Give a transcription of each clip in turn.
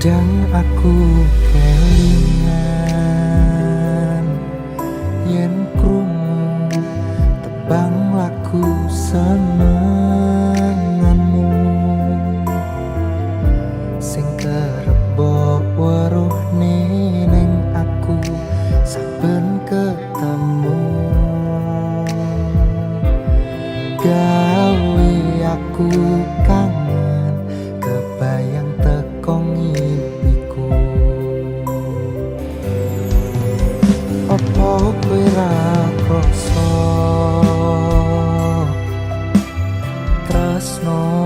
Kadang aku kelingan yen krungu tebang lagu senenganmu sing kerebok weruh ning aku saben ketemu gawe aku kangen kebayang teko ngimpiku. Opo kowe ra krasa tresno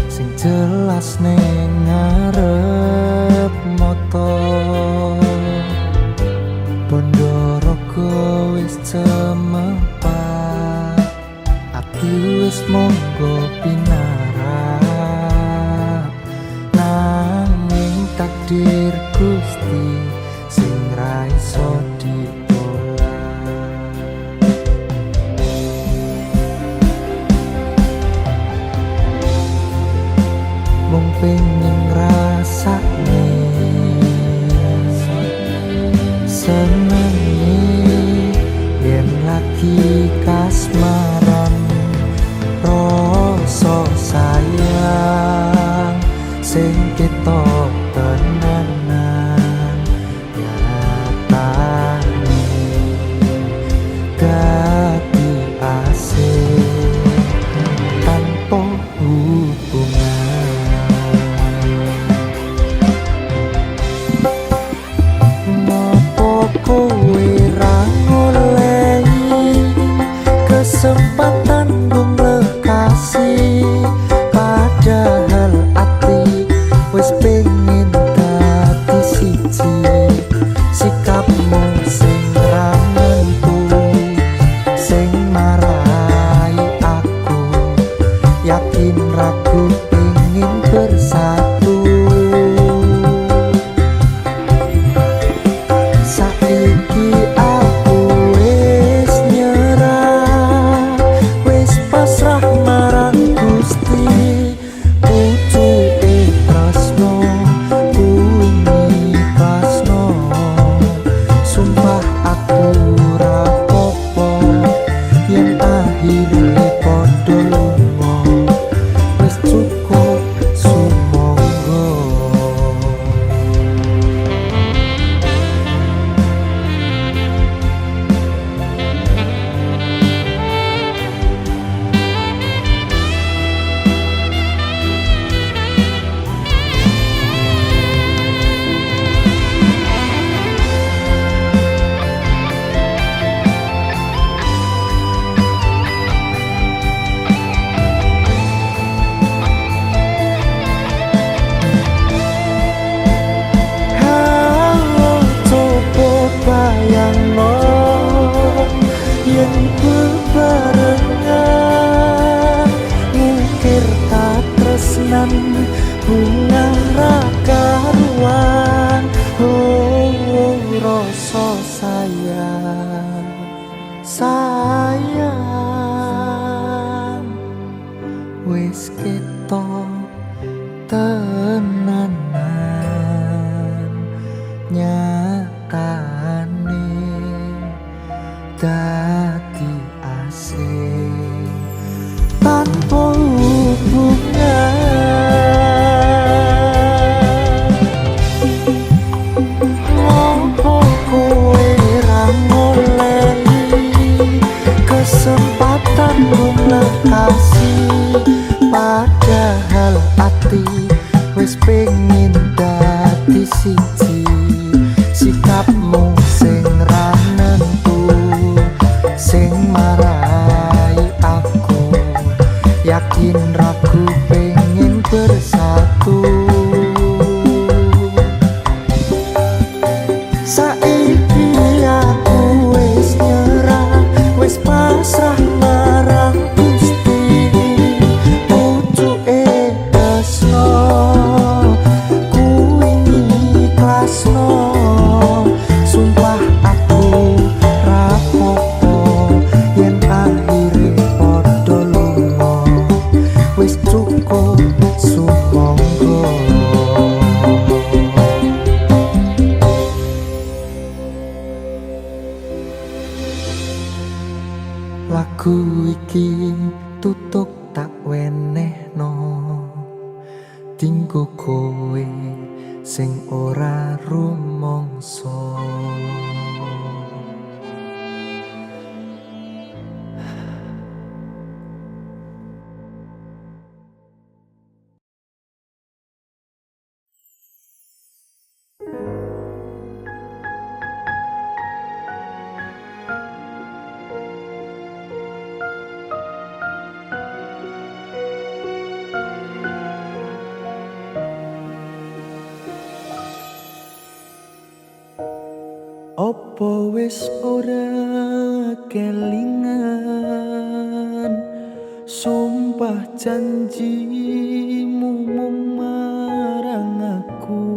sing jelas ning ngarep mata bondo raga wis cemepat ati wis monggo pinarap nanging takdir Gusti sing ra iso ditolak. Mung pengen ngrasakne senenge yen lagi kasmaran rasa sayang sing ketok tenanan nyatane dadi asing tanpa hubungan. Nopo kowe ra ngolehi kesempatan dong lekasih padahal ati wis pengen dadi siji sikapmu sing ra mentu sing marai aku yakin ragu pengen bersatu. Saiki aku wis nyerah wis pasrah marang Gusti pucuke tresno kuwi tresno sumpah aku ora apa yen akhire padha lunga wis cukup sumangga. Yen bebarengan ngukir katresnan bunga rakaruan oh rasa sayang wis ketok tenanan nyatane dadi asing tanpa hubungan. Ngopo kowe ra ngolehi kesempatan lekasih padahal ati wis pengen dadi siji sikapmu sing ra nentu sing marai aku yakin ragu pengen bersatu. Saiki aku wis nyerah wis pasrah marang Gusti pucuke tresno kuwi ikhlasno sumpah aku ra apa yen akhire padha lunga wis cukup sumangga. Ku iki tutuk tak wenehno tinggo kowe sing ora rumangsa. Opo wis ora kelingan sumpah janjimu marang aku,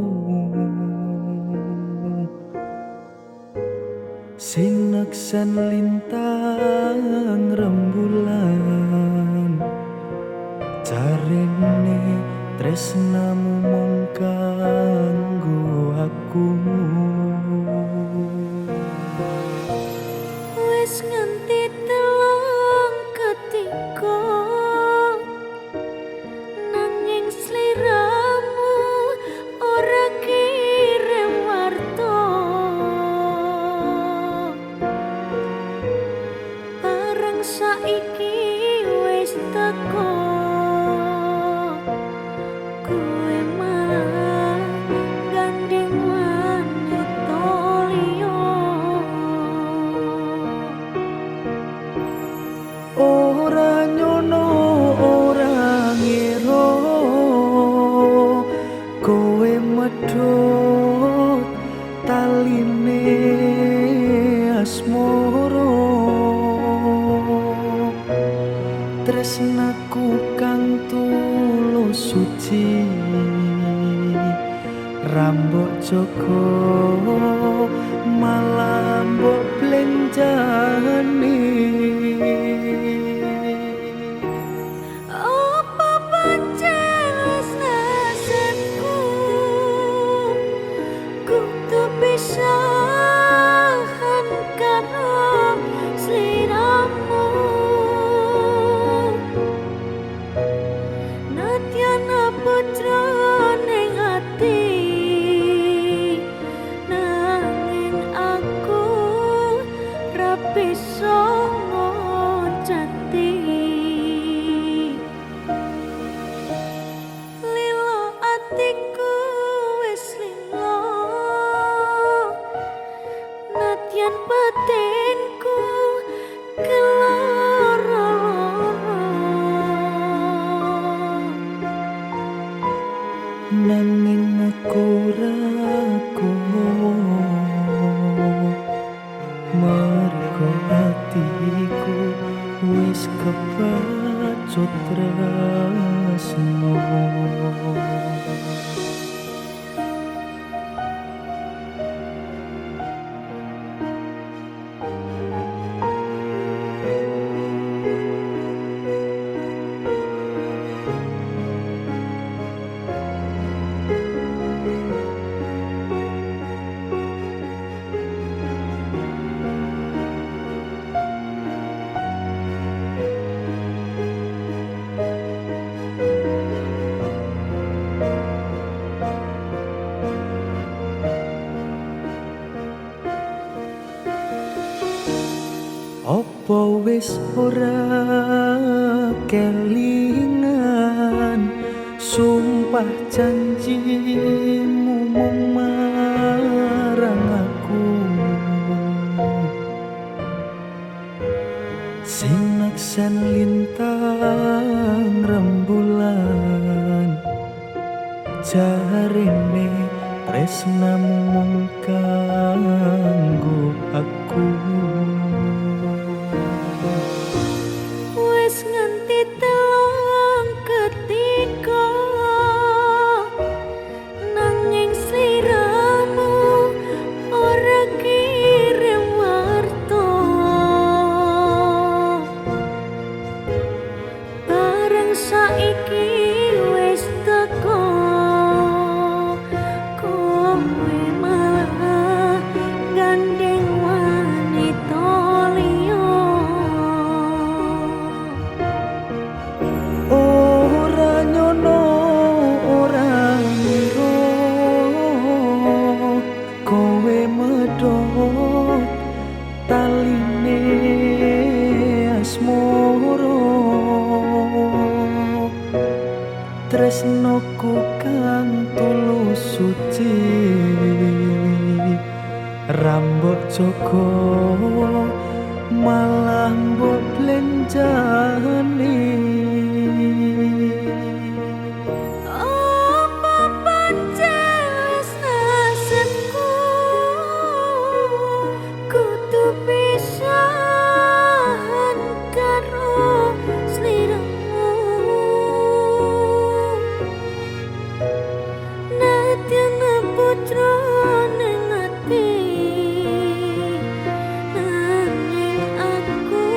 sineksen lintang rembulan, jarene tresnamu mung kanggo aku. Wis nganti telung ketika nanging sliramu ora kirim warta, bareng saiki wis teko kowe malah gandeng wanita liya. Ora nyono ora ngira kowe medhot taline asmara, tresnaku kang tulus suci rambok joko malah mbok blenjani. Apa pancen wis nasibku kudu pisahan karo sliramu, nadyan putra ning ati nanging aku ra bisa ngocati. Lilo atiku wis lilo, nadyan batinku keloro-loro. Nanging aku ragu mergo hatiku wis kepacut tresno. Opo wis ora kelingan sumpah janjimu marang aku, sineksen lintang rembulan, jarene tresnamu mung kanggo aku. Wis nganti telung ketika nanging sliramu ora kirim warta, bareng saiki wis teko kowe malah gandeng wanita liya. tresnoku kang tulus suci rambut joko malah mbok blenjani apa pancen nasibku kudu pisahan karo sliramu nadyan putra ning ati nanging aku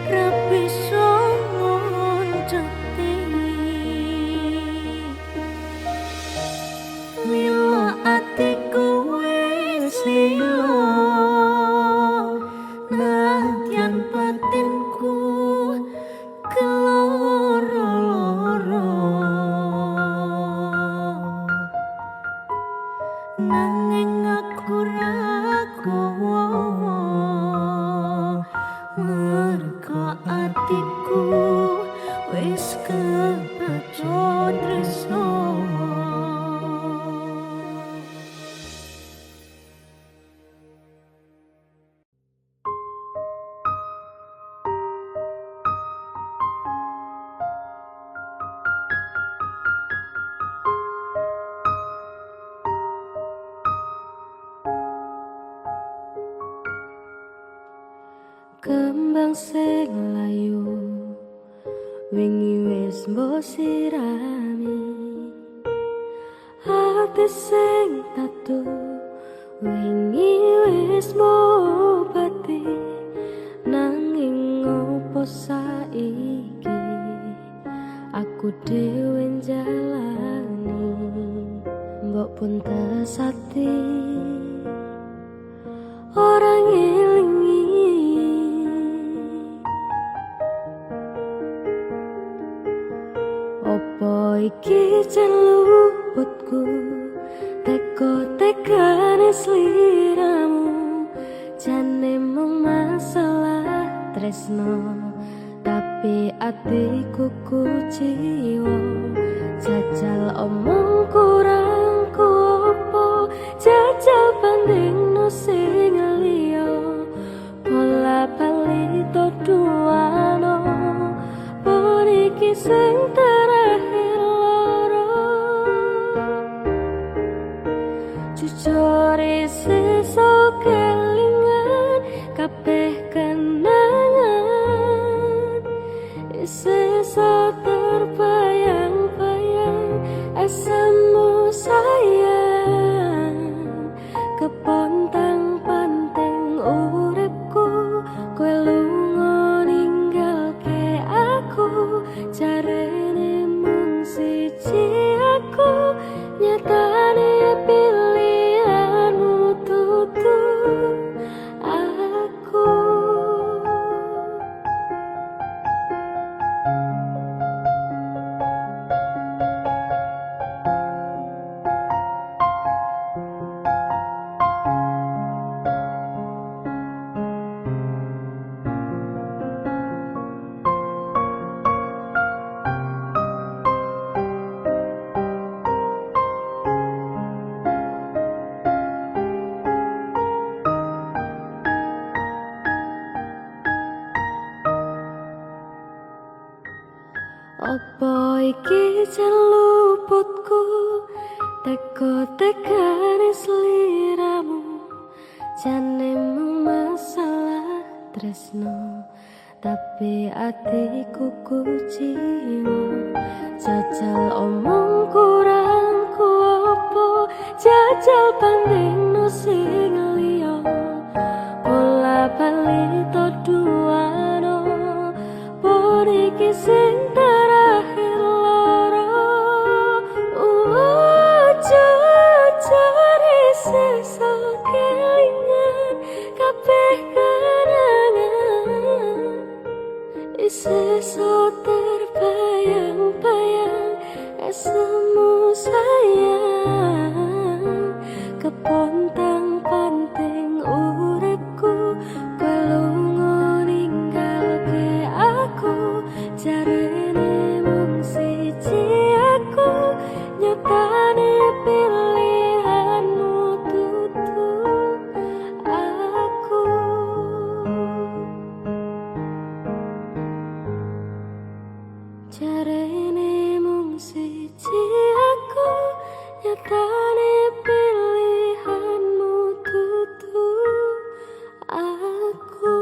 ra bisa ngoncati mila atiku wis lilo nadyan batinku keloro-loro nanging aku ragu merga atiku wis kebacut tresno. Kembang sing layu wingi wis mbok sirami ati sing tatu wingi wis mbok obati nanging opo saiki aku dhewe njalani mbok pun tesati orang ngelingi opo iki jan luputku teko-tekane sliramu jane mung masalah tresno tapi atiku kuciwa jajal omong kurang ku opo jajal bandingno sing liya pola bali to duano iki sing terakhir loro jujur sesuk kelingan kabeh kenangan sesuk terbayang-bayang asamu sayang kepontang panting uripku kowe lunga ninggalke aku jarene mung siji aku nyatane pilihanmu tutup aku. Apa iki jan luputku teko-tekane sliramu jane mung masalah tresno tapi atiku kuciwa jajal omong kurang ku opo jajal bandingno sing liya pola bali to duano iki sing terakhir loro jajare sesuk kelingan kabeh kenangan sesuk terbayang-bayang asamu sayang kepontang panting uripku kowe lunga ninggalke aku jarene rene mung siji aku nyatane pilihanmu dudu aku.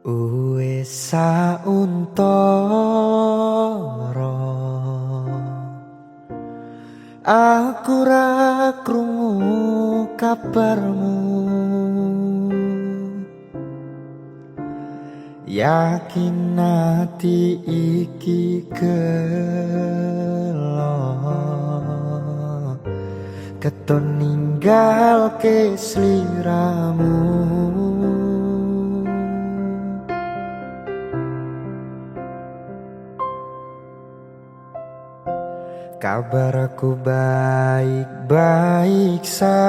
Wis sauntara aku ra krungu kabarmu, yakin ati iki gelo keton ninggalke sliramu. Kabar aku baik-baik saja.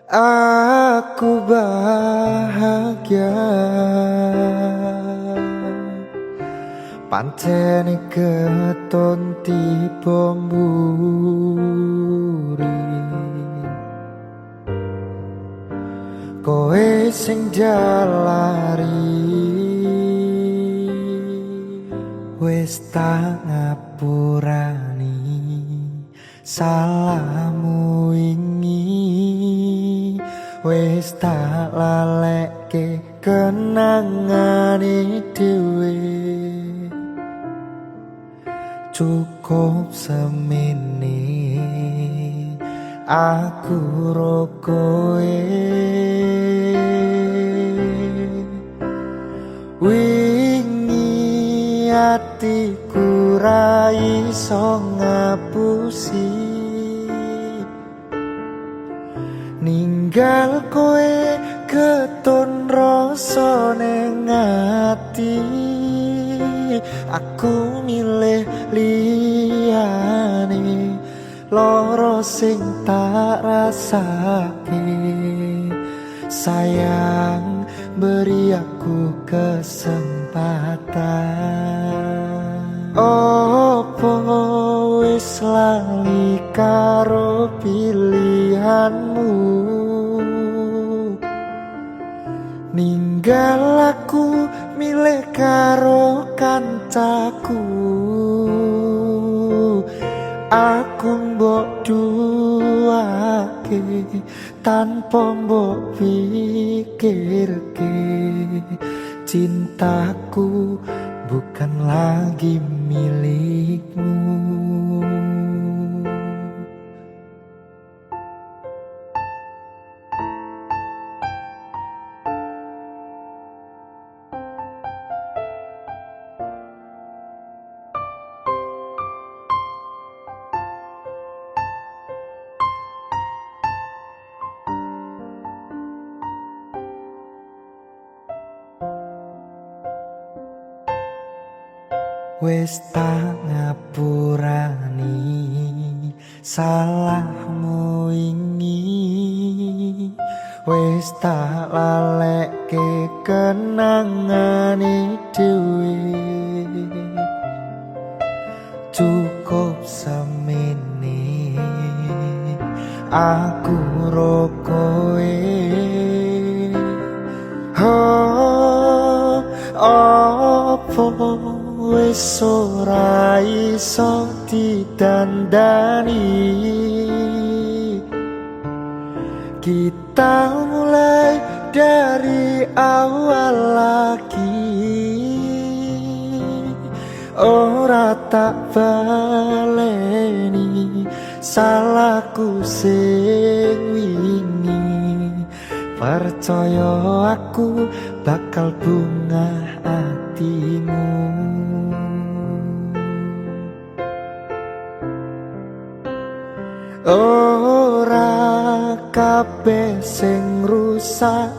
Aku bahagia. Pancene keton tiba mburi, kowe sing jalari. Wis tak ngapurani salahmu wingi, wis tak lalekke kenangane dhewe. Cukup semene aku ro kowe, atiku ra iso ngapusi ninggal kowe keton rasa ning ati. Aku milih liyane loro sing tak rasake. Sayang, beri aku kesempatan. Opo wis lali karo pilihanmu, ninggal aku milih karo kancaku. Aku mbok duake tanpa mbok pikirke. Cintaku bukan lagi milikmu. Wis tak ngapurani salahmu wingi, wis tak lalekke kenangane dhewe. Cukup semene aku ro kowe. Opo wis ora iso ditandani. Kita mulai dari awal lagi. Ora tak baleni salahku sing wingi. Percaya aku bakal bungah hatimu. Ora kabeh sing rusak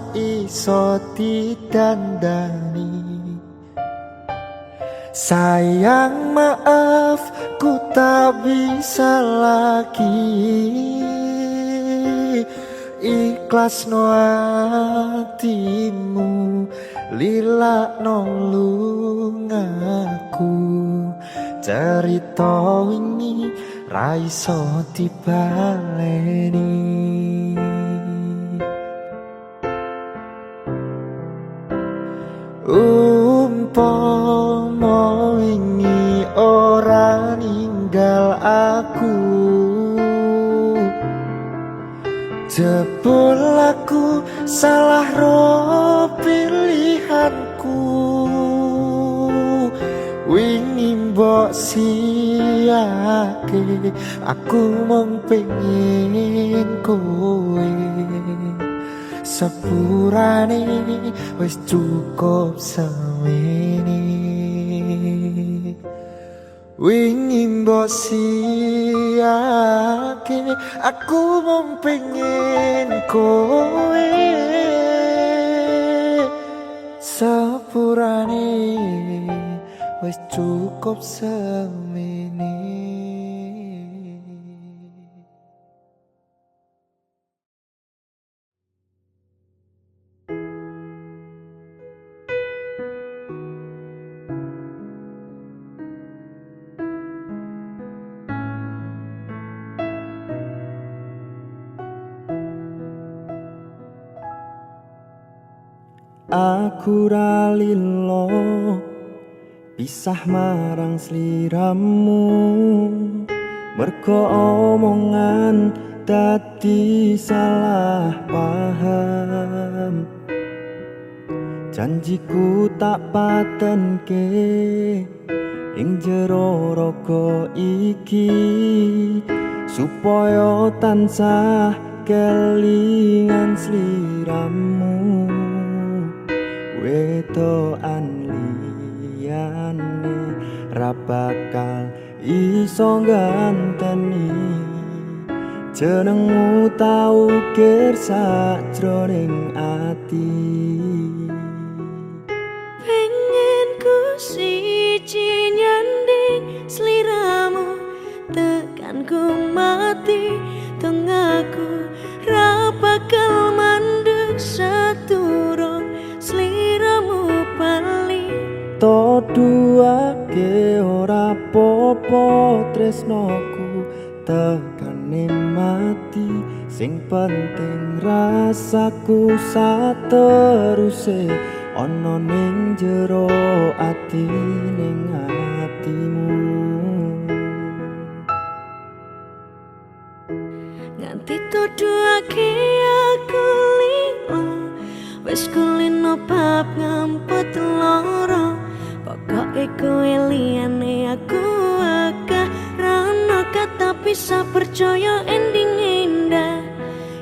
iso didandani. Sayang maaf ku tak bisa lagi ikhlas no hatimu, lila no lungaku. Cerita ini ra iso dibaleni. Umpama wingi ora ninggal aku, jebul aku salah ro pilihanku. Wingi mbok siake, aku mung pengen kowe. Sepurane wis cukup semene. Wingi mbok siake, aku mung pengen kowe. Sepurane wis cukup semene. Aku ra lilo pisah marang sliramu, mergo omongan dadi salah paham. Janjiku tak patenke ing jero raga iki, supaya tansah kelingan sliramu. Wedokan liyane ra bakal iso ganteni, jenengmu tau ukir sajroning ati. Pengen ku siji nyanding sliramu, tekan ku mati tengahku ra bakal mandeg saturung sliramu bali. Toduake ora popo tresnoku tekane mati, sing penting rasaku sateruse ana ning jero ati ning atimu. Nganti tuduhake aku limo, wis kulino bab ngampet loro. Pokoke kowe liyane aku akeh rano kata bisa percaya ending indah.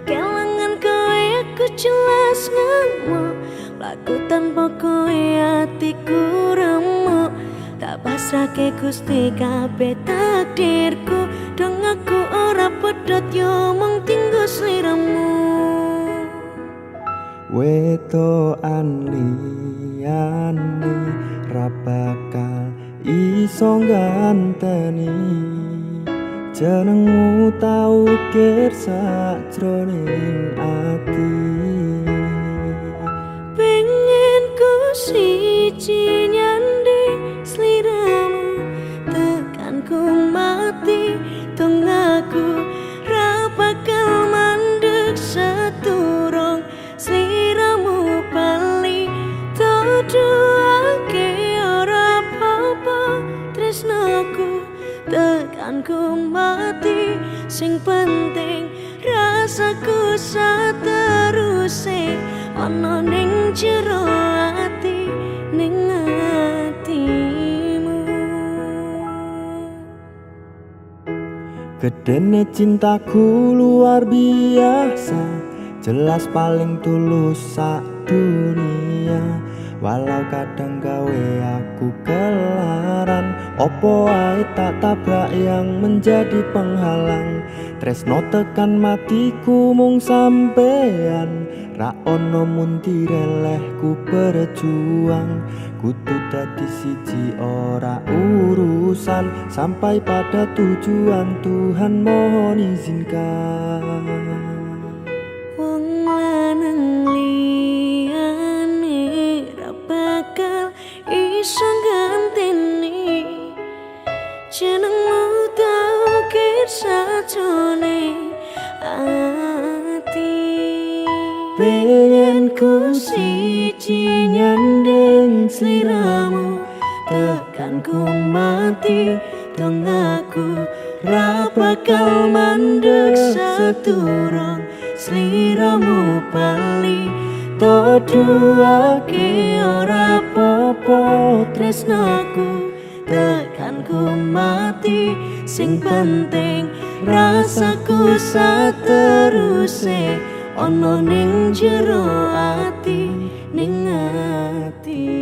Kelangan kowe aku jelas ngamuk, laku tanpa kowe hatiku remuk. Tak pasrahke Gusti kabeh takdirku, dong aku ora pedot yo mung tinggo sliramu. Wedokan liyane ra bakal iso ganteni, jenengmu tau ukir sajroning ati. Pengen ku siji nyanding sliramu, tekan ku mati tengahku ra bakal mandeg saturung sliramu bali. Toduhake ora apa-apa tresnoku, tekan ku mati, sing penting rasaku sateruse ana ning jero ati ning atimu. Gedene cintaku luar biasa, jelas paling tulus sak dunia. Walau kadang gawe aku kelaran, opo ae tak tabrak yang menjadi penghalang. Tresno tekan matiku mung sampean, Ra ono mundi relehku berjuang, kudu dadi siji ora urusan, sampai pada tujuan Tuhan mohon izinkan. Wong lanang liyane ra bakal iso ganteni jenengmu tau sajone ati. Pengen ku siji nyandeng sliramu, tekan ku mati dong aku ra bakal mandek seturung sliramu bali. To duake ora popo tresnaku, tekan ku mati sing penting rasaku sateruse ono ning jero ati, ning ati.